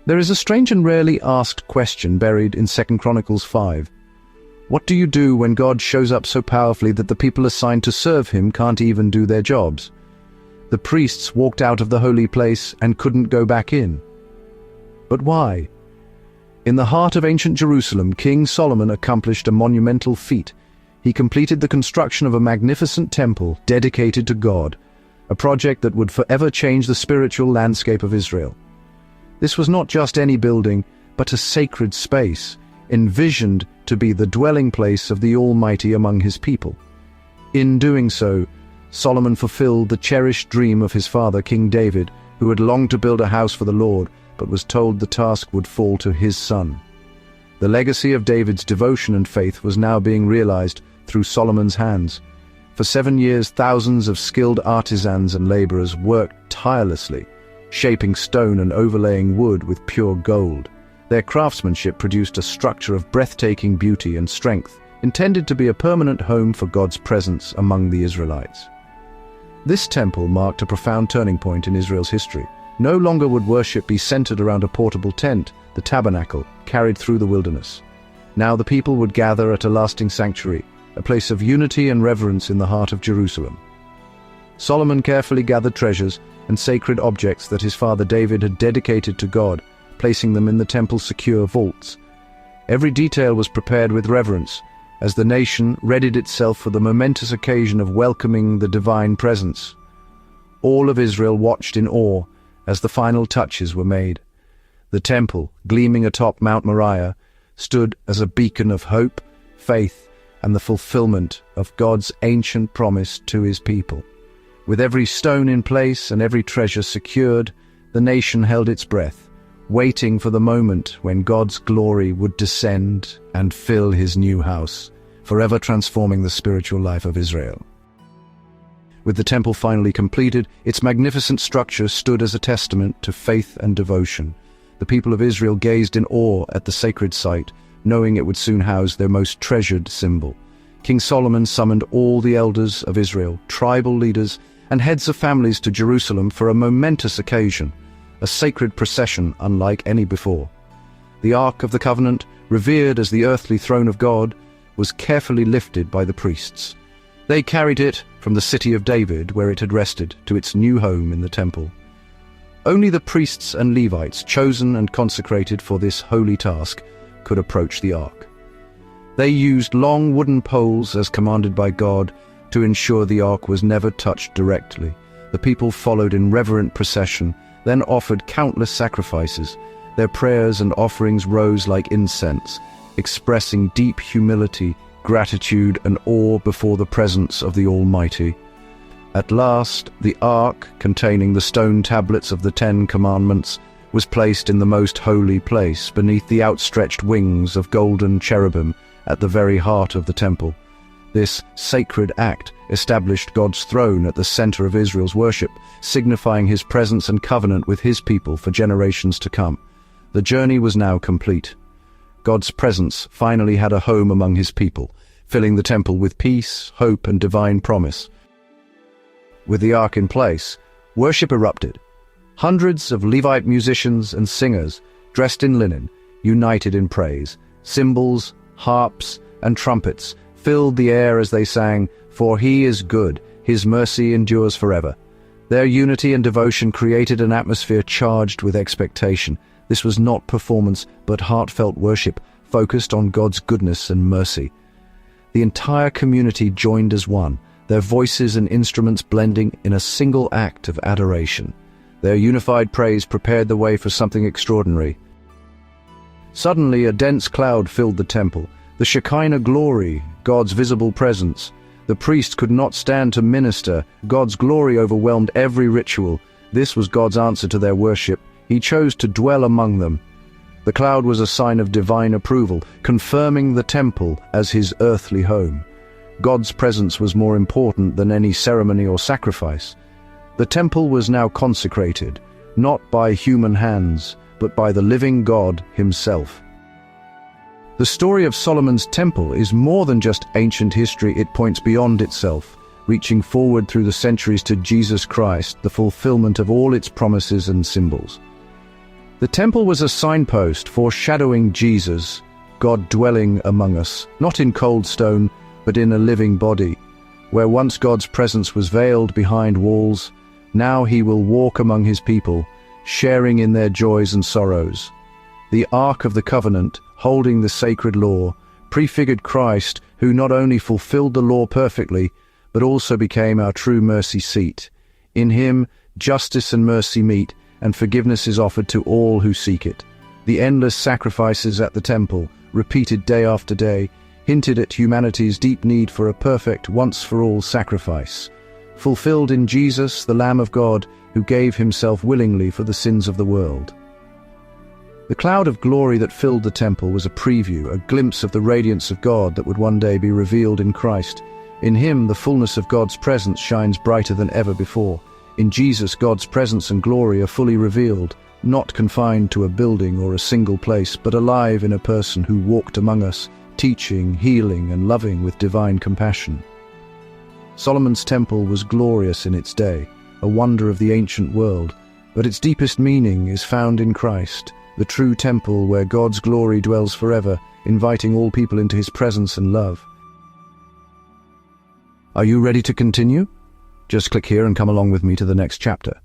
There is a strange and rarely asked question buried in 2 Chronicles 5. What do you do when God shows up so powerfully that the people assigned to serve him can't even do their jobs? The priests walked out of the holy place and couldn't go back in. But why? In the heart of ancient Jerusalem, King Solomon accomplished a monumental feat. He completed the construction of a magnificent temple dedicated to God, a project that would forever change the spiritual landscape of Israel. This was not just any building, but a sacred space, envisioned to be the dwelling place of the Almighty among his people. In doing so, Solomon fulfilled the cherished dream of his father, King David, who had longed to build a house for the Lord, but was told the task would fall to his son. The legacy of David's devotion and faith was now being realized through Solomon's hands. For 7 years, thousands of skilled artisans and laborers worked tirelessly, shaping stone and overlaying wood with pure gold. Their craftsmanship produced a structure of breathtaking beauty and strength, intended to be a permanent home for God's presence among the Israelites. This temple marked a profound turning point in Israel's history. No longer would worship be centered around a portable tent, the tabernacle, carried through the wilderness. Now the people would gather at a lasting sanctuary, a place of unity and reverence in the heart of Jerusalem. Solomon carefully gathered treasures and sacred objects that his father David had dedicated to God, placing them in the temple's secure vaults. Every detail was prepared with reverence, as the nation readied itself for the momentous occasion of welcoming the divine presence. All of Israel watched in awe as the final touches were made. The temple, gleaming atop Mount Moriah, stood as a beacon of hope, faith, and the fulfillment of God's ancient promise to his people. With every stone in place and every treasure secured, the nation held its breath, waiting for the moment when God's glory would descend and fill his new house, forever transforming the spiritual life of Israel. With the temple finally completed, its magnificent structure stood as a testament to faith and devotion. The people of Israel gazed in awe at the sacred site, knowing it would soon house their most treasured symbol. King Solomon summoned all the elders of Israel, tribal leaders, and heads of families to Jerusalem for a momentous occasion, a sacred procession unlike any before. The Ark of the Covenant, revered as the earthly throne of God, was carefully lifted by the priests. They carried it from the city of David, where it had rested, to its new home in the temple. Only the priests and Levites, chosen and consecrated for this holy task, could approach the ark. They used long wooden poles, as commanded by God, to ensure the ark was never touched directly. The people followed in reverent procession, then offered countless sacrifices. Their prayers and offerings rose like incense, expressing deep humility, gratitude, and awe before the presence of the Almighty. At last, the ark, containing the stone tablets of the 10 Commandments, was placed in the most holy place, beneath the outstretched wings of golden cherubim at the very heart of the temple. This sacred act established God's throne at the center of Israel's worship, signifying his presence and covenant with his people for generations to come. The journey was now complete. God's presence finally had a home among his people, filling the temple with peace, hope, and divine promise. With the ark in place, worship erupted. Hundreds of Levite musicians and singers, dressed in linen, united in praise. Cymbals, harps, and trumpets filled the air as they sang, "For he is good, his mercy endures forever." Their unity and devotion created an atmosphere charged with expectation. This was not performance, but heartfelt worship, focused on God's goodness and mercy. The entire community joined as one, their voices and instruments blending in a single act of adoration. Their unified praise prepared the way for something extraordinary. Suddenly, a dense cloud filled the temple, the Shekinah Glory, God's visible presence. The priest could not stand to minister. God's glory overwhelmed every ritual. This was God's answer to their worship. He chose to dwell among them. The cloud was a sign of divine approval, confirming the temple as his earthly home. God's presence was more important than any ceremony or sacrifice. The temple was now consecrated, not by human hands, but by the living God himself. The story of Solomon's temple is more than just ancient history. It points beyond itself, reaching forward through the centuries to Jesus Christ, the fulfillment of all its promises and symbols. The temple was a signpost foreshadowing Jesus, God dwelling among us, not in cold stone, but in a living body. Where once God's presence was veiled behind walls, now he will walk among his people, sharing in their joys and sorrows. The Ark of the Covenant, holding the sacred law, prefigured Christ, who not only fulfilled the law perfectly, but also became our true mercy seat. In him, justice and mercy meet, and forgiveness is offered to all who seek it. The endless sacrifices at the temple, repeated day after day, hinted at humanity's deep need for a perfect, once-for-all sacrifice, fulfilled in Jesus, the Lamb of God, who gave himself willingly for the sins of the world. The cloud of glory that filled the temple was a preview, a glimpse of the radiance of God that would one day be revealed in Christ. In him, the fullness of God's presence shines brighter than ever before. In Jesus, God's presence and glory are fully revealed, not confined to a building or a single place, but alive in a person who walked among us, teaching, healing, and loving with divine compassion. Solomon's temple was glorious in its day, a wonder of the ancient world, but its deepest meaning is found in Christ, the true temple where God's glory dwells forever, inviting all people into his presence and love. Are you ready to continue? Just click here and come along with me to the next chapter.